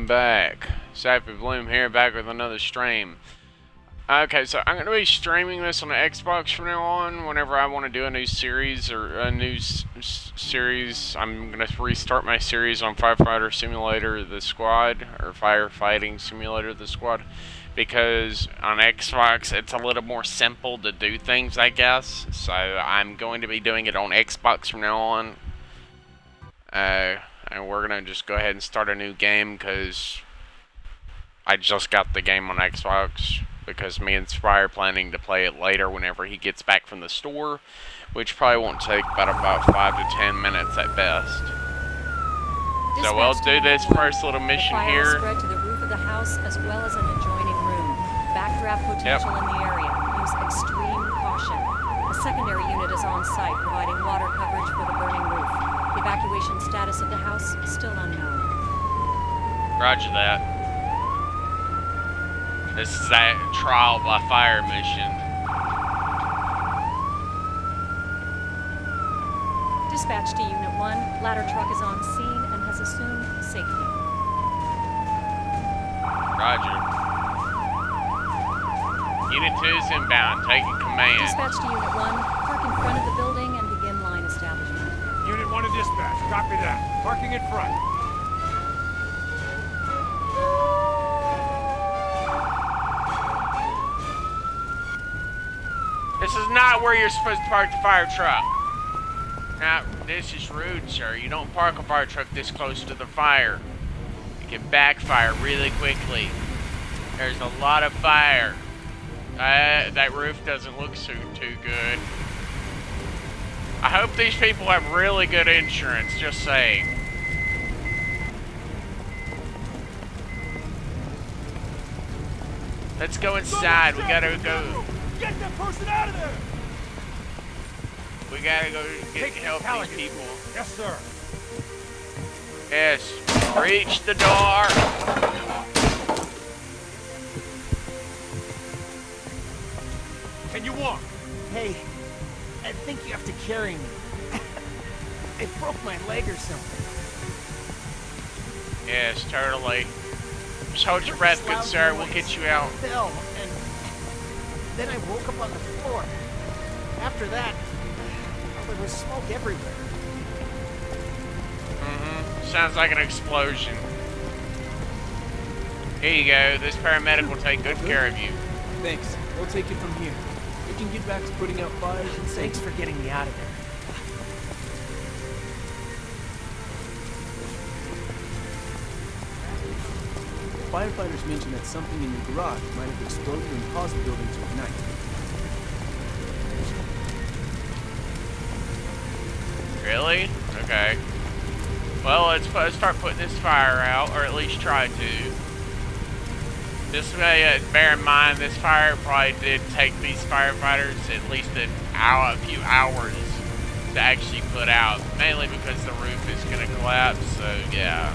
back. Sappy Bloom here, back with another stream. Okay, so I'm going to be streaming this on the Xbox from now on. Whenever I want to do a new series or a new series, I'm going to restart my series on Firefighter Simulator The Squad, or Firefighting Simulator The Squad, because on Xbox it's a little more simple to do things, I guess. So I'm going to be doing it on Xbox from now on. And we're going to just go ahead and start a new game because I just got the game on Xbox. Because me and Spire are planning to play it later whenever he gets back from the store, which probably won't take about 5 to 10 minutes at best. So we'll do this first little mission here. Spread to the roof of the house as well as an adjoining room. Backdraft potential in the area. Use extreme caution. A secondary unit is on site, providing water coverage for the burning roof. The evacuation status of the house is still unknown. Roger that. This is that trial by fire mission. Dispatch to Unit 1. Ladder truck is on scene and has assumed safety. Roger. Unit 2 is inbound. Taking command. Dispatch to Unit 1. Park in front of the building and begin line establishment. Unit 1 to dispatch. Copy that. Parking in front. This is not where you're supposed to park the fire truck. Now, this is rude, sir. You don't park a fire truck this close to the fire. It can backfire really quickly. There's a lot of fire. That roof doesn't look too good. I hope these people have really good insurance, just saying. Let's go inside. We gotta go. Get that person out of there! We gotta go help these people. Yes, sir. Yes. Reach the door. Can you walk? Hey, I think you have to carry me. I broke my leg or something. Yes, totally. Just hold your breath, good sir. We'll get you out. Fell, and then I woke up on the floor. After that, there was smoke everywhere. Sounds like an explosion. Here you go. This paramedic will take good care of you. Thanks. We'll take it from here. We can get back to putting out fires and Thanks for getting me out of there. Firefighters mentioned that something in your garage might have exploded and caused the building to ignite. Really? Okay. Well, let's start putting this fire out, or at least try to. This way, bear in mind, this fire probably did take these firefighters at least a few hours to actually put out, mainly because the roof is going to collapse, so yeah.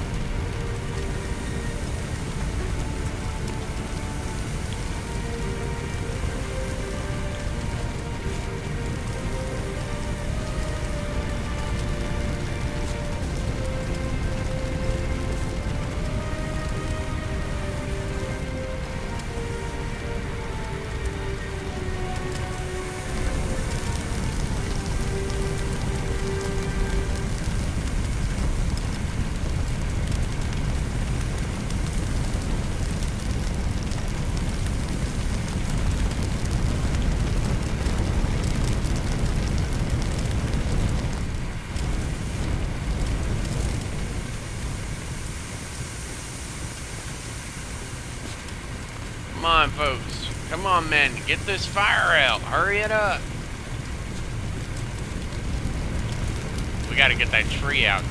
Come on, folks. Come on, men. Get this fire out. Hurry it up. We gotta get that tree out, too.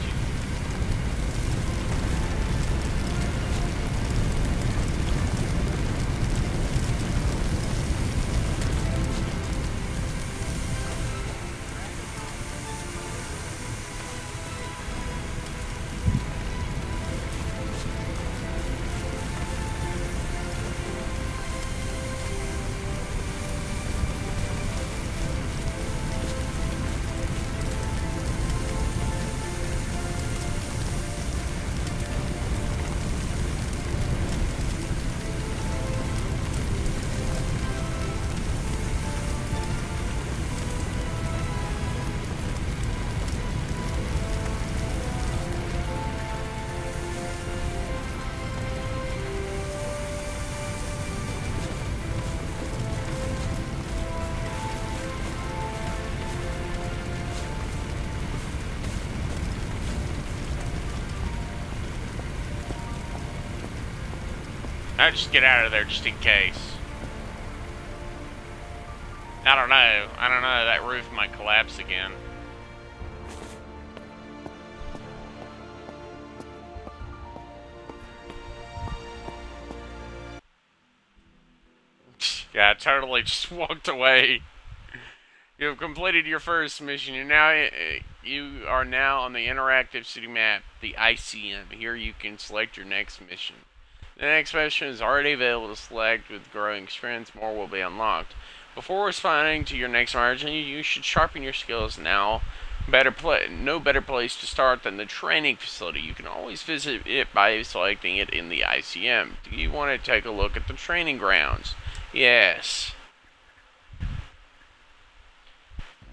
I'll just get out of there just in case. I don't know. That roof might collapse again. Yeah, I totally just walked away. You have completed your first mission. You are now on the interactive city map, the ICM. Here you can select your next mission. The next mission is already available to select. With growing experience, more will be unlocked. Before responding to your next mission, you should sharpen your skills now. No better place to start than the training facility. You can always visit it by selecting it in the ICM. Do you want to take a look at the training grounds? Yes.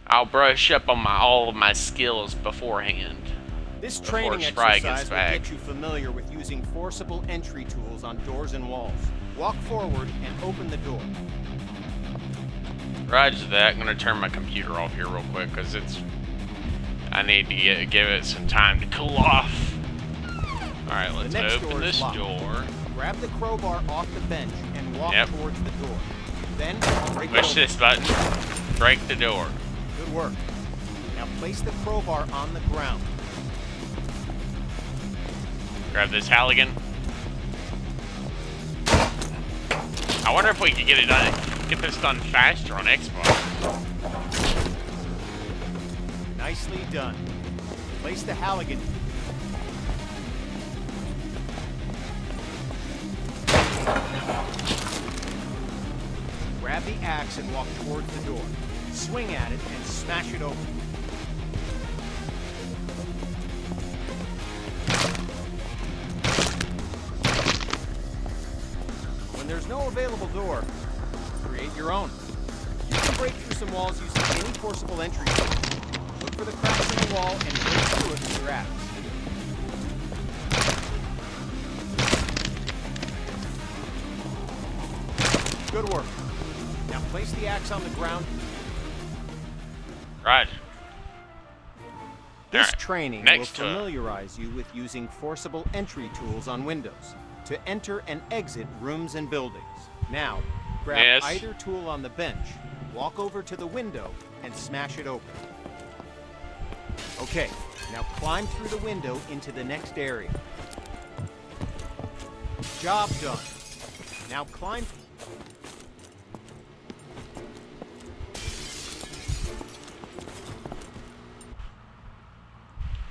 I'll brush up on all of my skills beforehand. This training exercise will get you familiar with using forcible entry tools on doors and walls. Walk forward and open the door. Roger that. I'm going to turn my computer off here real quick because I need to give it some time to cool off. Alright, let's open this door. Grab the crowbar off the bench and walk towards the door. Then push this button. Break the door. Good work. Now place the crowbar on the ground. Grab this Halligan. I wonder if we could get this done faster on Xbox. Nicely done. Place the Halligan. Grab the axe and walk towards the door. Swing at it and smash it open. When there's no available door, create your own. You can break through some walls using any forcible entry tool. Look for the cracks in the wall and break through it with your axe. Good work. Now place the axe on the ground. Right. This training will familiarize you with using forcible entry tools on windows to enter and exit rooms and buildings. Now, grab either tool on the bench, walk over to the window, and smash it open. Okay, now climb through the window into the next area. Job done. Now climb.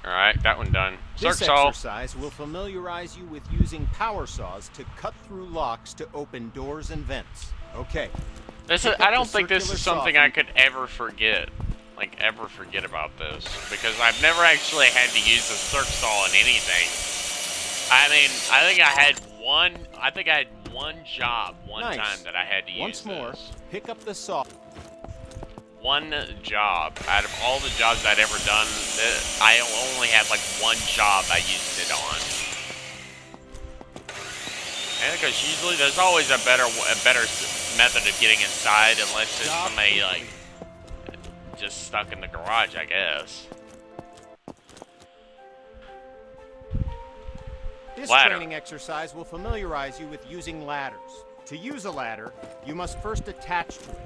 Alright, that one done. This exercise will familiarize you with using power saws to cut through locks to open doors and vents. Okay. I don't think this is something I could ever forget. Like, ever forget about this. Because I've never actually had to use a circ saw in anything. I mean, I think I had one job one time that I had to use Once more, pick up the saw. One job. Out of all the jobs I'd ever done, I only had like one job I used it on. And because usually there's always a better method of getting inside, unless there's somebody like just stuck in the garage, I guess. This training exercise will familiarize you with using ladders. To use a ladder, you must first attach to it.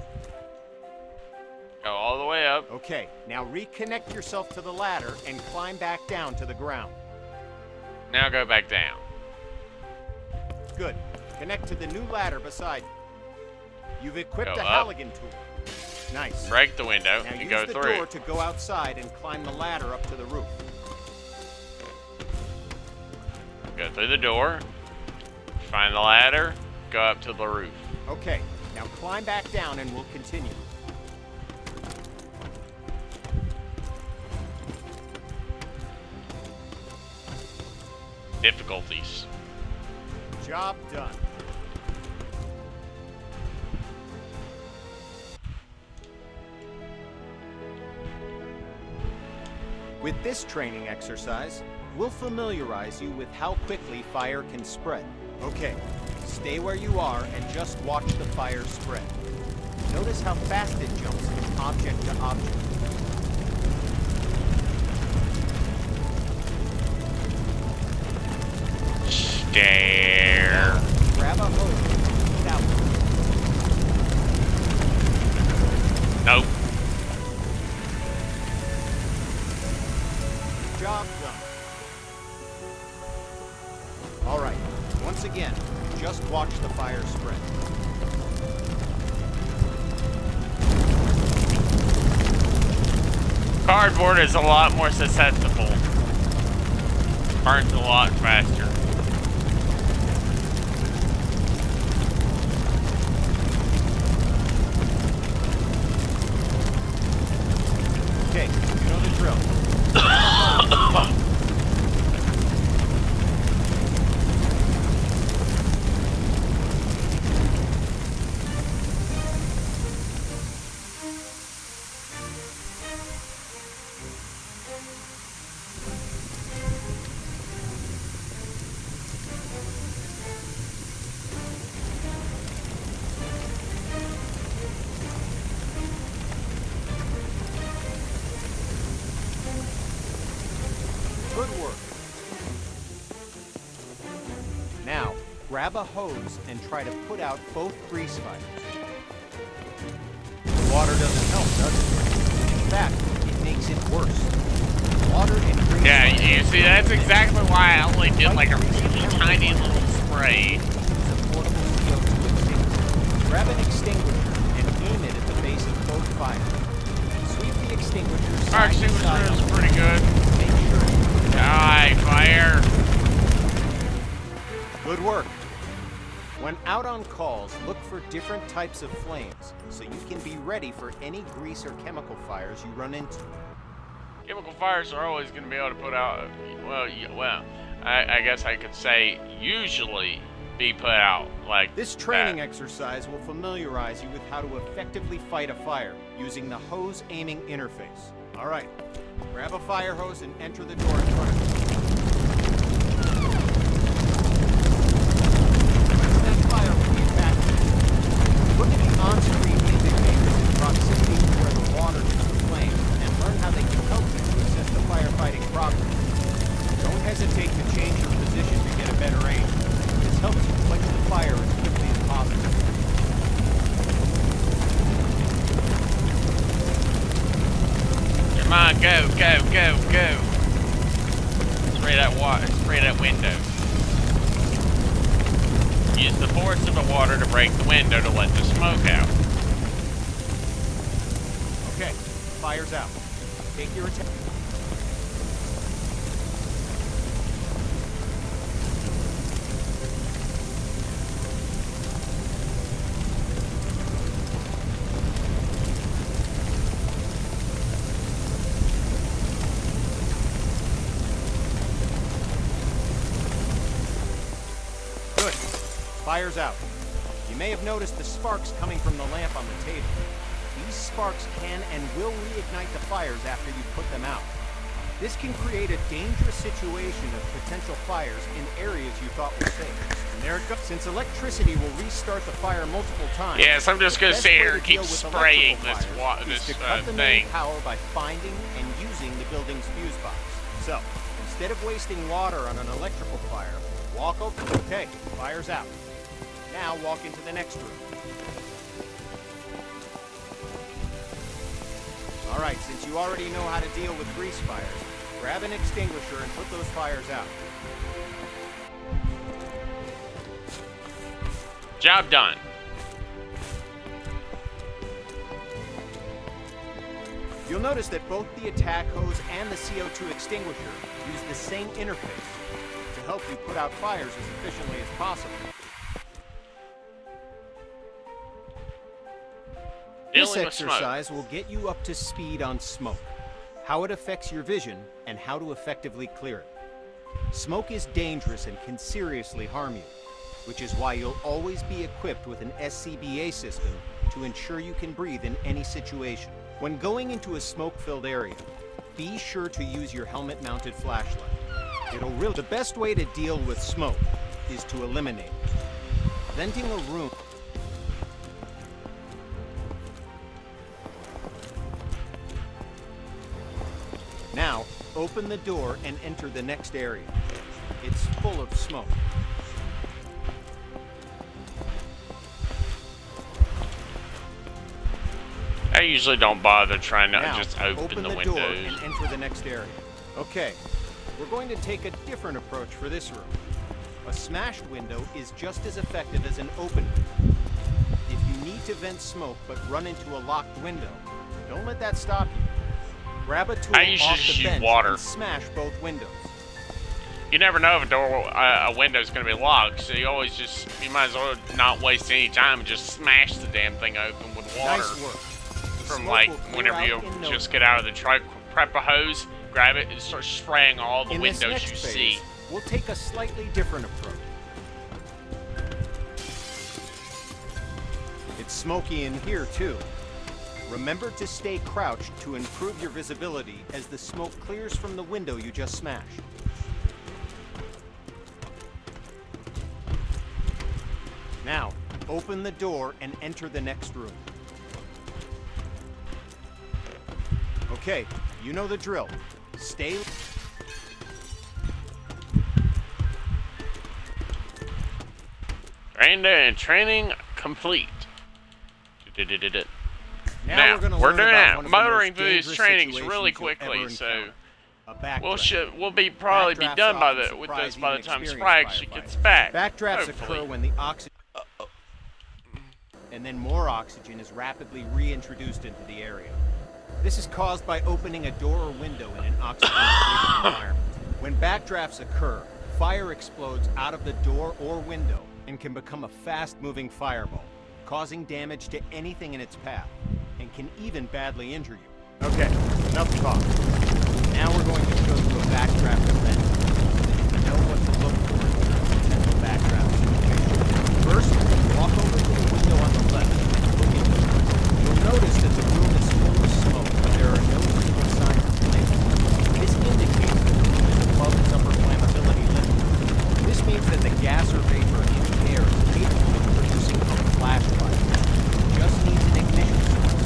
Go all the way up. Okay, now reconnect yourself to the ladder and climb back down to the ground. Now go back down. Good. Connect to the new ladder beside you. You've equipped a Halligan tool. Nice. Break the window and go through. Now use the door to go outside and climb the ladder up to the roof. Go through the door. Find the ladder. Go up to the roof. Okay, now climb back down and we'll continue. Difficulties. Job done. With this training exercise, we'll familiarize you with how quickly fire can spread. Okay, stay where you are and just watch the fire spread. Notice how fast it jumps from object to object. Stare. grab a hose and put out. Nope. Job done. All right, once again, just watch the fire spread. Cardboard is a lot more susceptible. Burns a lot faster. Okay, you know the drill. Good work. Now, grab a hose and try to put out both grease fires. Water doesn't help, does it? In fact, it makes it worse. Water and grease Yeah, fires you see, that's exactly why I only did like a really tiny little spray. is a portable CO2 extinguisher. Grab an extinguisher and aim it at the base of both fires. Sweep the extinguisher Our side to extinguisher side. is pretty good. Make sure you Die, fire. Good work. When out on calls, look for different types of flames so you can be ready for any grease or chemical fires you run into. Chemical fires are always going to be able to put out, well, I guess I could say usually be put out like This training that. exercise will familiarize you with how to effectively fight a fire using the hose aiming interface. All right, grab a fire hose and enter the door in front of you. That fire will be back. Look at the on-screen indicators in proximity to where the water hits the flame and learn how they can help you to assess the firefighting progress. Don't hesitate to change your position to get a better aim. This helps you quench the fire as quickly as possible. Come on, go, go, go, go. Spray that water, spray that window. Use the force of the water to break the window to let the smoke out. Okay, fire's out. Take your attack. Good. Fire's out. You may have noticed the sparks coming from the lamp on the table. These sparks can and will reignite the fires after you put them out. This can create a dangerous situation of potential fires in areas you thought were safe. And there it goes. Since electricity will restart the fire multiple times. Yes, I'm just the gonna best sit way here to and keep deal with spraying electrical fires is to cut the thing. main power by finding and using the building's fuse box. So, instead of wasting water on an electrical fire, walk over. Okay, fire's out. Now walk into the next room. All right, since you already know how to deal with grease fires, grab an extinguisher and put those fires out. Job done. You'll notice that both the attack hose and the CO2 extinguisher use the same interface to help you put out fires as efficiently as possible. This Dealing with smoke. exercise will get you up to speed on smoke, how it affects your vision, and how to effectively clear it. Smoke is dangerous and can seriously harm you, which is why you'll always be equipped with an SCBA system to ensure you can breathe in any situation. When going into a smoke-filled area, be sure to use your helmet-mounted flashlight. The best way to deal with smoke is to eliminate it. Venting a room. Now, open the door and enter the next area. It's full of smoke. usually don't bother trying to Now, just open the door windows. and enter the next area. Okay, we're going to take a different approach for this room. A smashed window is just as effective as an open one. If you need to vent smoke but run into a locked window, don't let that stop you. Grab a tool I usually off just the use bench water. and smash both windows. You never know if a window's gonna be locked, so you might as well not waste any time and just smash the damn thing open with water. Nice work. The From smoke like will clear whenever out you in no just time. get out of the truck, prep a hose, grab it, and start spraying all the In this windows next you phase, see. we'll take a slightly different approach. It's smoky in here too. Remember to stay crouched to improve your visibility as the smoke clears from the window you just smashed. Now, open the door and enter the next room. Okay, you know the drill. Stay... Training complete. Now, We're we're doing that. it. Motoring through these trainings really quickly, so we'll probably be done with this by the time Spry actually gets back. Backdrafts hopefully. occur when the oxygen, and then more oxygen is rapidly reintroduced into the area. This is caused by opening a door or window in an oxygen-depleted environment. When backdrafts occur, fire explodes out of the door or window and can become a fast-moving fireball, causing damage to anything in its path, and can even badly injure you. Okay, enough talk. Now we're going to go to a backdraft event. You know what to look for in a potential backdraft situation. First, walk over to the window on the left and look into it. You'll notice that the room is full of smoke, but there are no visible signs of flames. This indicates that the room is above its upper flammability limit. This means that the gas or vapor in the air is capable of producing a flash fire. It just needs an ignition source.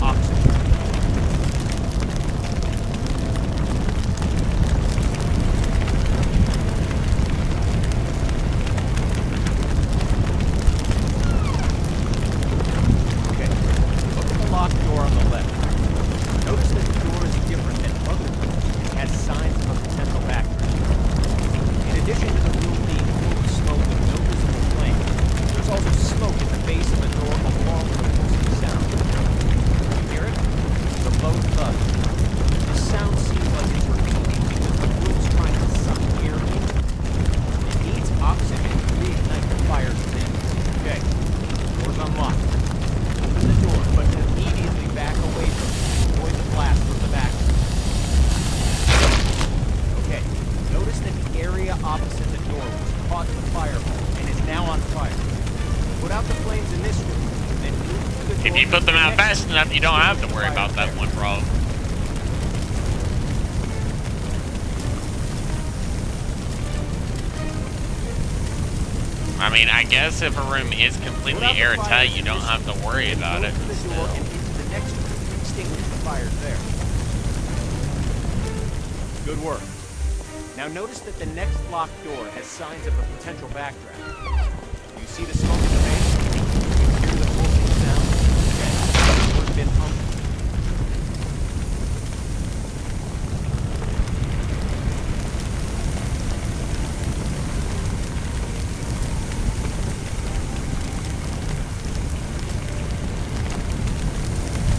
Oxygen. Okay, look at the locked door on the left. Notice that the door is different than other doors and has signs of a potential backdraft. In addition to the room being full of smoke with no visible flame, there's also smoke at the base of the door along with a hissing sound. You hear it? It's a low thud. This sound seems like it's repeating because the room's trying to suck air into it. It needs oxygen to reignite the fire within. Okay, door's unlocked. Open the door, but immediately back away from it to avoid the blast from the back. Okay, notice that the area opposite the door was caught in the fireball and is now on fire. Put out the flames in this room, then move to the door. If you put them out next fast room enough, you don't have to the worry fire about that there. one problem. I mean, I guess if a room is completely Put out the airtight, fires you in don't this have to room, worry then about go it. to the door and into the next room to extinguish the fires there. Good work. Now notice that the next locked door has signs of a potential backdraft. You see the smoke in the base? You hear the pulsing sound? Okay, the door's been pumped.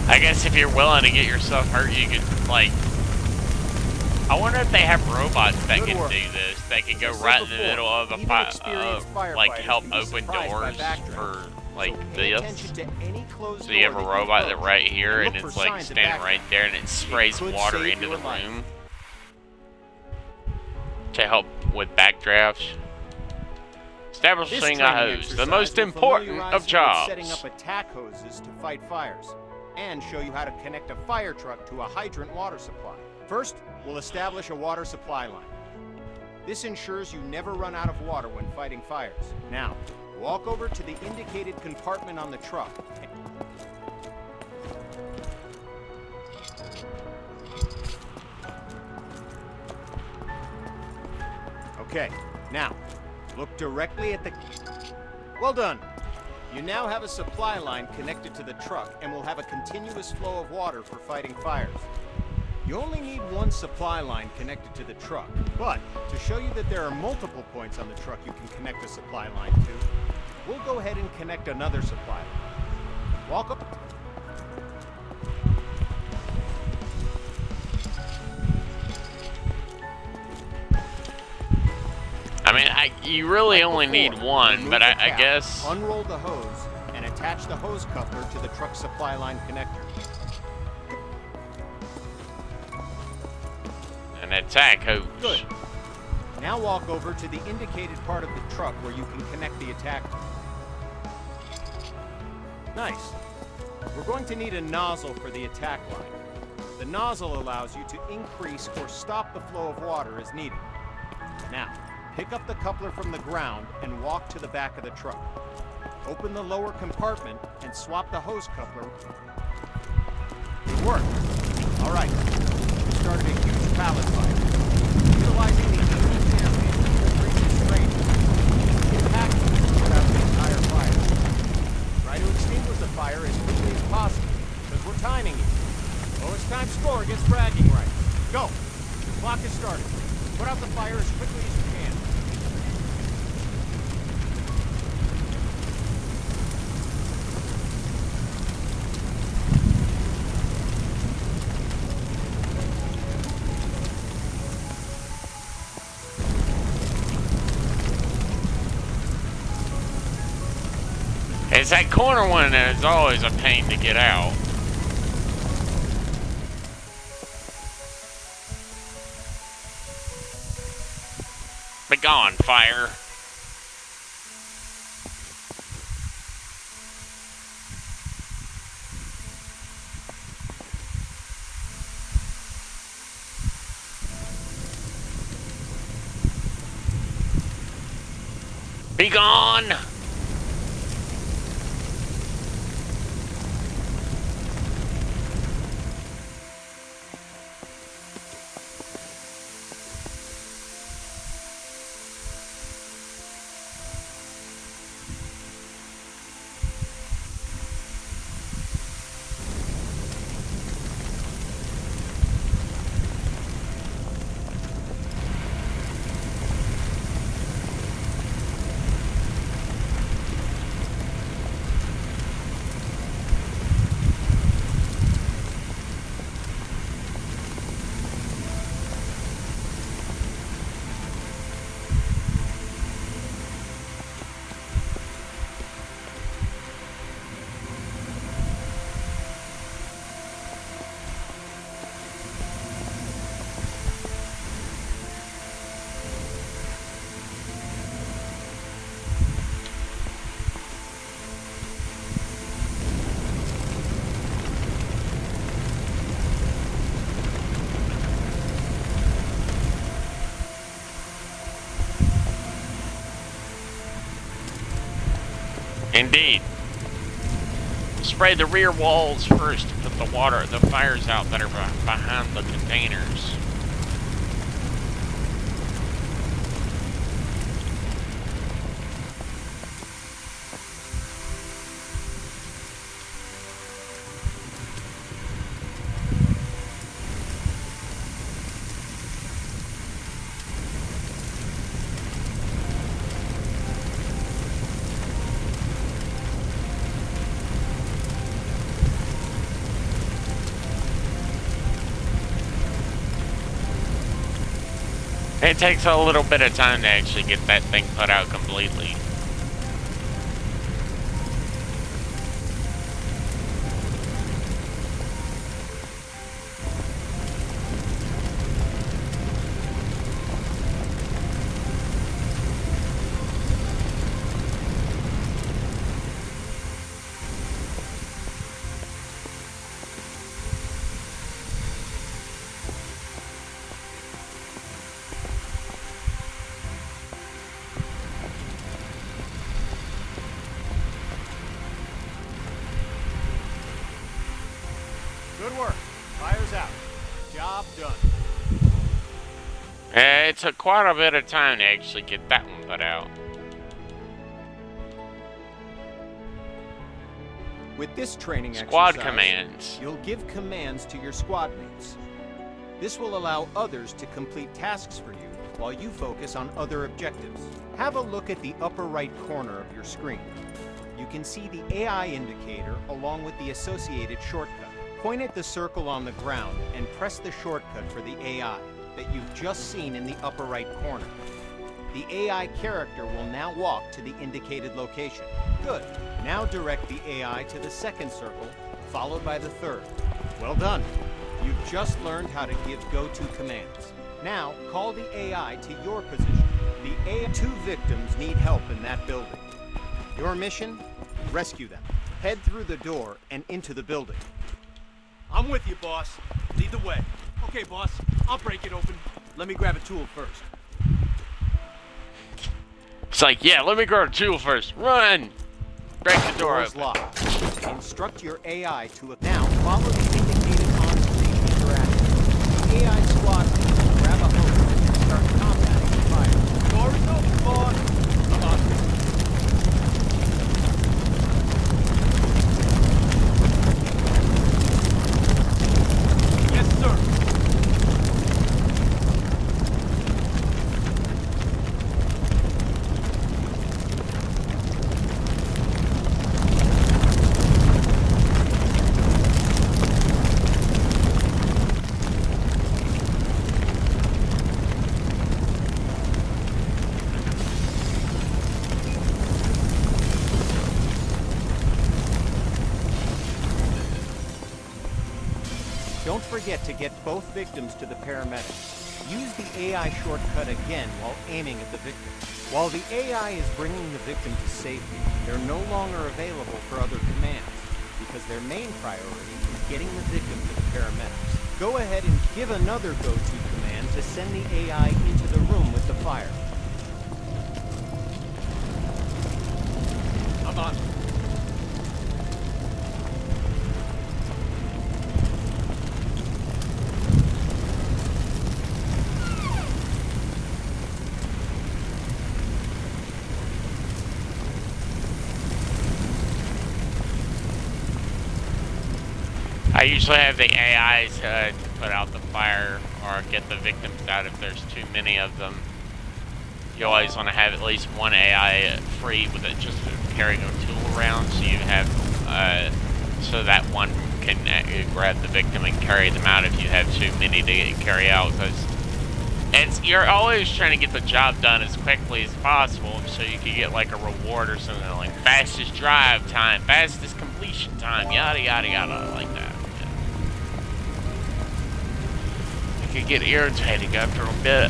I guess if you're willing to get yourself hurt, you could, like... I wonder if they have robots that Good can work. do this. They can go As I said right in the before, middle of a even fire, experienced like firefighters help can be open surprised by doors backdrafts. for, like, So pay this. attention to any closed So you have a door that you robot that approach, right here, and and look it's for like signs of standing backdraft. right there, and it sprays could water save into your the life. room to help with backdrafts. This Establishing a training hose, the exercise most will important familiarize of you with jobs. setting up attack hoses to fight fires, and show you how to connect a fire truck to a hydrant water supply. First, we'll establish a water supply line. This ensures you never run out of water when fighting fires. Now, walk over to the indicated compartment on the truck. Okay, now, look directly at the... Well done. You now have a supply line connected to the truck and will have a continuous flow of water for fighting fires. You only need one supply line connected to the truck, but to show you that there are multiple points on the truck you can connect a supply line to, we'll go ahead and connect another supply line. Walk up. I mean, you really only need one, Remove but the I cap, guess... Unroll the hose and attach the hose coupler to the truck supply line connector. An attack hose. Good. Now walk over to the indicated part of the truck where you can connect the attack. Nice. We're going to need a nozzle for the attack line. The nozzle allows you to increase or stop the flow of water as needed. Now, pick up the coupler from the ground and walk to the back of the truck. Open the lower compartment and swap the hose coupler. Good work. All right. You started a huge pallet fire. Utilizing the unique interface of previous training, you can attack without the entire fire. Try to extinguish the fire as quickly as possible, because we're timing you. Lowest time score gets bragging rights. Go. The clock has started. Put out the fire as quickly as you can. It's that corner one that is always a pain to get out. Begone, fire. Begone! Indeed. Spray the rear walls first to put the fires out that are behind the containers. It takes a little bit of time to actually get that thing put out completely. Good work. Fire's out. Job done. It took quite a bit of time to actually get that one put out. With this training Squad exercise, commands. you'll give commands to your squad mates. This will allow others to complete tasks for you while you focus on other objectives. Have a look at the upper right corner of your screen. You can see the AI indicator along with the associated shortcut. Point at the circle on the ground and press the shortcut for the AI that you've just seen in the upper right corner. The AI character will now walk to the indicated location. Good. Now direct the AI to the second circle, followed by the third. Well done. You've just learned how to give go-to commands. Now, call the AI to your position. The AI 2 victims need help in that building. Your mission? Rescue them. Head through the door and into the building. I'm with you, boss. Lead the way. Okay, boss. I'll break it open. Let me grab a tool first. It's like, yeah, let me grab a tool first. Run! Break the door Door's open. locked. Instruct your AI to now follow the indicated on-screen interaction. The AI squad will grab a hose and start combating the fire. Door is open, boss. Come on. Yes, sir. Don't forget to get both victims to the paramedics. Use the AI shortcut again while aiming at the victim. While the AI is bringing the victim to safety, they're no longer available for other commands, because their main priority is getting the victim to the paramedics. Go ahead and give another go-to command to send the AI into the room with the fire. I'm on. I usually have the AIs put out the fire or get the victims out if there's too many of them. You always want to have at least one AI free with it, just carrying a tool around, so you have so that one can grab the victim and carry them out if you have too many to carry out. Because you're always trying to get the job done as quickly as possible, so you can get like a reward or something like fastest drive time, fastest completion time, yada yada yada, like that. It could get irritating after a bit.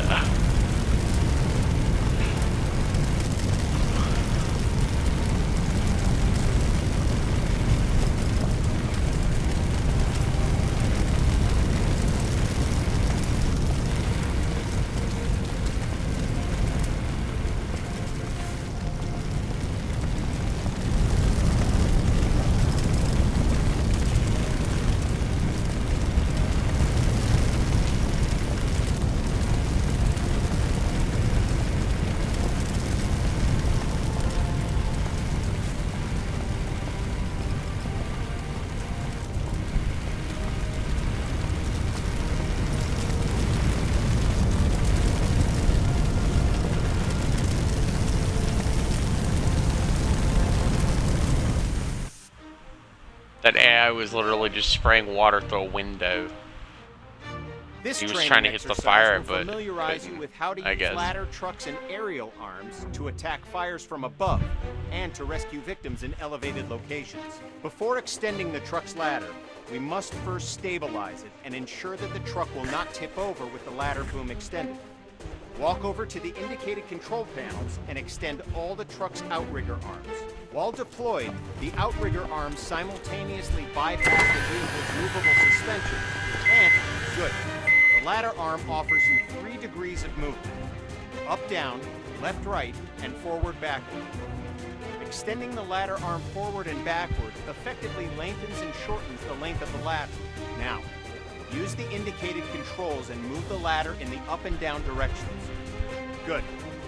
That AI was literally just spraying water through a window. This He was training trying to hit the exercise fire, will but familiarize you couldn't, with how to I use guess. ladder trucks and aerial arms to attack fires from above and to rescue victims in elevated locations. Before extending the truck's ladder, we must first stabilize it and ensure that the truck will not tip over with the ladder boom extended. Walk over to the indicated control panels and extend all the truck's outrigger arms. While deployed, the outrigger arms simultaneously bypass the vehicle's movable suspension. And, good, the ladder arm offers you 3 degrees of movement. Up, down, left, right, and forward, backward. Extending the ladder arm forward and backward effectively lengthens and shortens the length of the ladder. Now, use the indicated controls and move the ladder in the up and down directions. Good.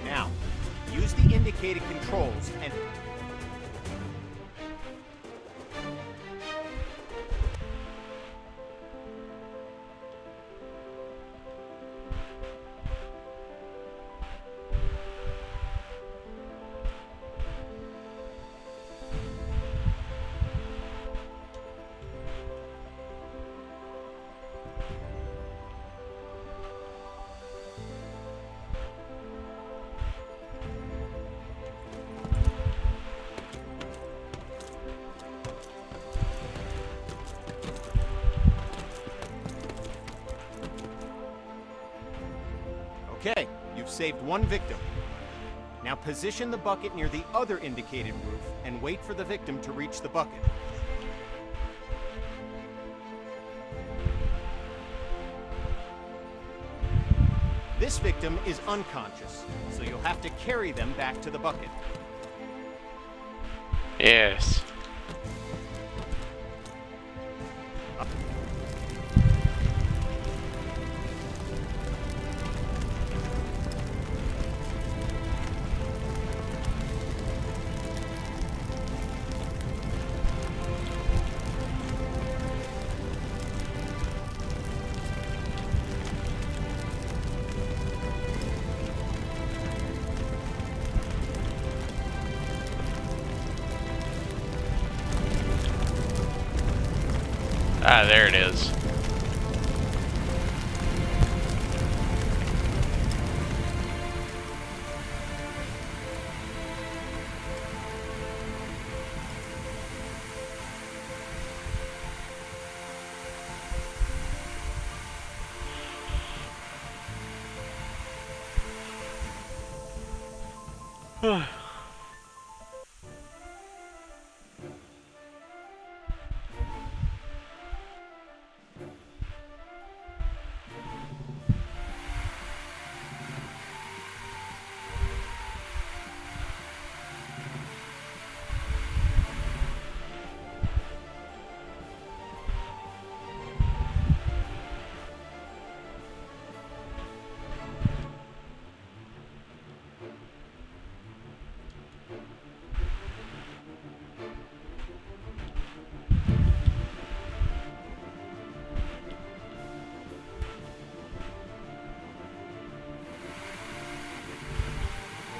Now, use the indicated controls and... saved one victim. Now position the bucket near the other indicated roof and wait for the victim to reach the bucket. This victim is unconscious, so you'll have to carry them back to the bucket. Yes. Ah, there it is.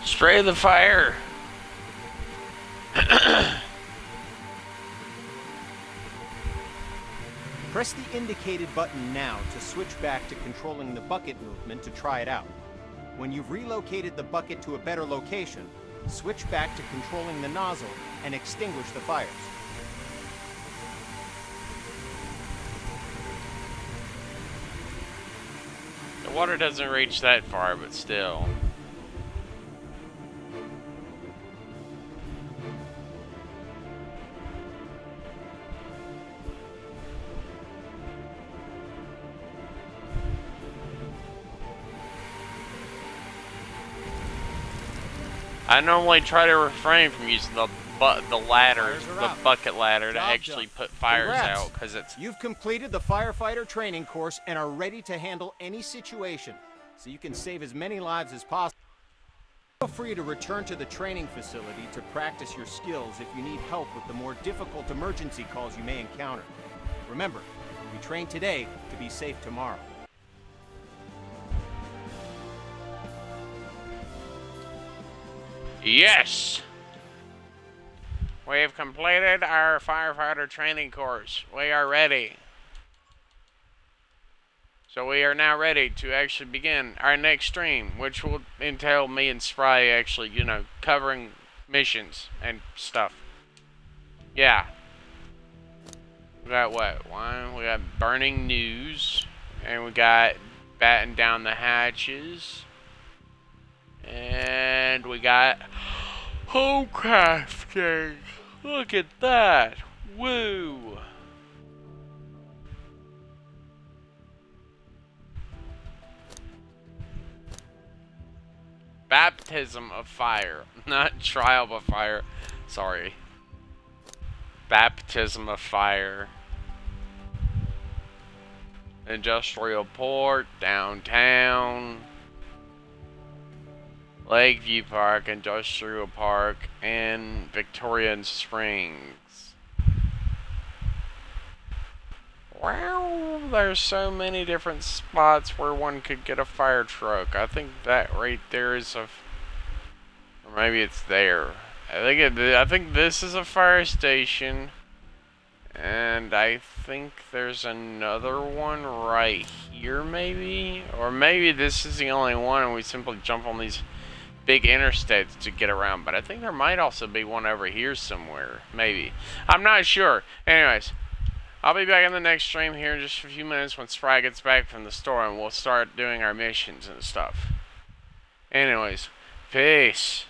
Spray the fire. Press the indicated button now to switch back to controlling the bucket movement to try it out. When you've relocated the bucket to a better location, switch back to controlling the nozzle and extinguish the fires. The water doesn't reach that far, but still. I normally try to refrain from using the ladder, the bucket ladder, to actually put fires out, because it's... You've completed the firefighter training course and are ready to handle any situation, so you can save as many lives as possible. Feel free to return to the training facility to practice your skills if you need help with the more difficult emergency calls you may encounter. Remember, we train today to be safe tomorrow. Yes! We have completed our firefighter training course. We are ready. So we are now ready to actually begin our next stream, which will entail me and Spry actually, you know, covering missions and stuff. Yeah. We got what? One, we got burning news, and we got batten down the hatches. And we got home crafting. Look at that. Woo. Baptism of fire. Not trial of fire. Sorry. Baptism of fire. Industrial port. Downtown. Lakeview Park, Industrial Park, and Victorian Springs. Wow, there's so many different spots where one could get a fire truck. I think that right there is a... Or maybe it's there. I think this is a fire station. And I think there's another one right here, maybe? Or maybe this is the only one and we simply jump on these big interstates to get around, but I think there might also be one over here somewhere. Maybe. I'm not sure. Anyways, I'll be back in the next stream here in just a few minutes when Spry gets back from the store, and we'll start doing our missions and stuff. Anyways, peace.